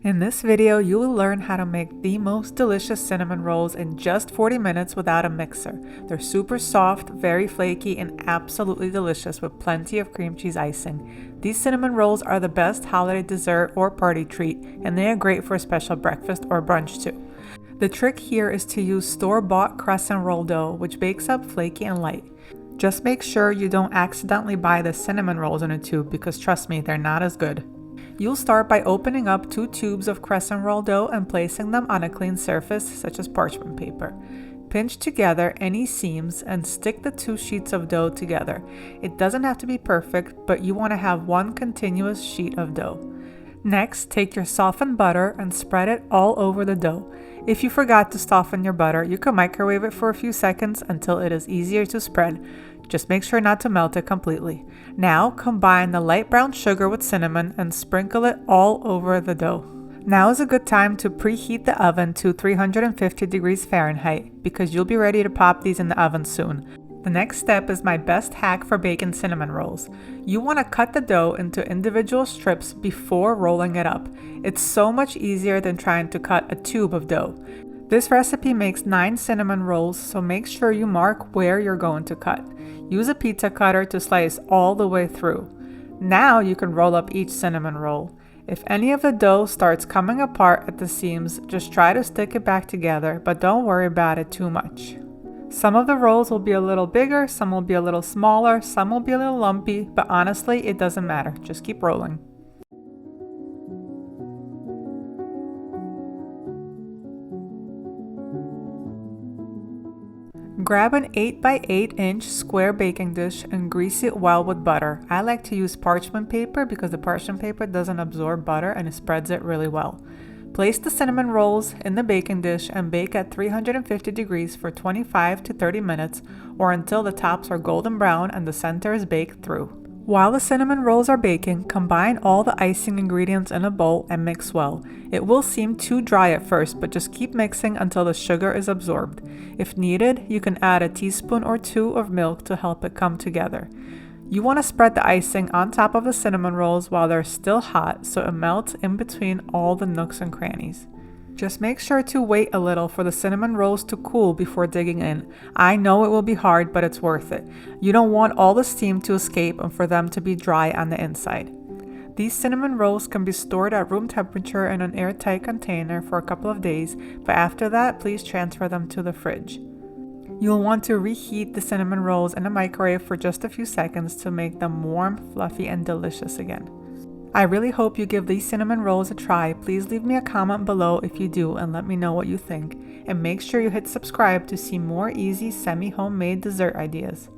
In this video, you will learn how to make the most delicious cinnamon rolls in just 40 minutes without a mixer. They're super soft, very flaky, and absolutely delicious with plenty of cream cheese icing. These cinnamon rolls are the best holiday dessert or party treat, and they are great for a special breakfast or brunch too. The trick here is to use store-bought crescent roll dough, which bakes up flaky and light. Just make sure you don't accidentally buy the cinnamon rolls in a tube because trust me, they're not as good. You'll start by opening up 2 tubes of crescent roll dough and placing them on a clean surface such as parchment paper. Pinch together any seams and stick the 2 sheets of dough together. It doesn't have to be perfect, but you want to have one continuous sheet of dough. Next, take your softened butter and spread it all over the dough. If you forgot to soften your butter, you can microwave it for a few seconds until it is easier to spread. Just make sure not to melt it completely. Now, combine the light brown sugar with cinnamon and sprinkle it all over the dough. Now is a good time to preheat the oven to 350 degrees Fahrenheit because you'll be ready to pop these in the oven soon. The next step is my best hack for baking cinnamon rolls. You want to cut the dough into individual strips before rolling it up. It's so much easier than trying to cut a tube of dough. This recipe makes 9 cinnamon rolls, so make sure you mark where you're going to cut. Use a pizza cutter to slice all the way through. Now you can roll up each cinnamon roll. If any of the dough starts coming apart at the seams, just try to stick it back together, but don't worry about it too much. Some of the rolls will be a little bigger, some will be a little smaller, some will be a little lumpy, but honestly, it doesn't matter. Just keep rolling. Grab an 8 by 8 inch square baking dish and grease it well with butter. I like to use parchment paper because the parchment paper doesn't absorb butter and it spreads it really well. Place the cinnamon rolls in the baking dish and bake at 350 degrees for 25 to 30 minutes or until the tops are golden brown and the center is baked through. While the cinnamon rolls are baking, combine all the icing ingredients in a bowl and mix well. It will seem too dry at first, but just keep mixing until the sugar is absorbed. If needed, you can add a teaspoon or 2 of milk to help it come together. You want to spread the icing on top of the cinnamon rolls while they're still hot so it melts in between all the nooks and crannies. Just make sure to wait a little for the cinnamon rolls to cool before digging in. I know it will be hard, but it's worth it. You don't want all the steam to escape and for them to be dry on the inside. These cinnamon rolls can be stored at room temperature in an airtight container for a couple of days, but after that, please transfer them to the fridge. You'll want to reheat the cinnamon rolls in a microwave for just a few seconds to make them warm, fluffy, and delicious again. I really hope you give these cinnamon rolls a try. Please leave me a comment below if you do and let me know what you think. And make sure you hit subscribe to see more easy semi-homemade dessert ideas.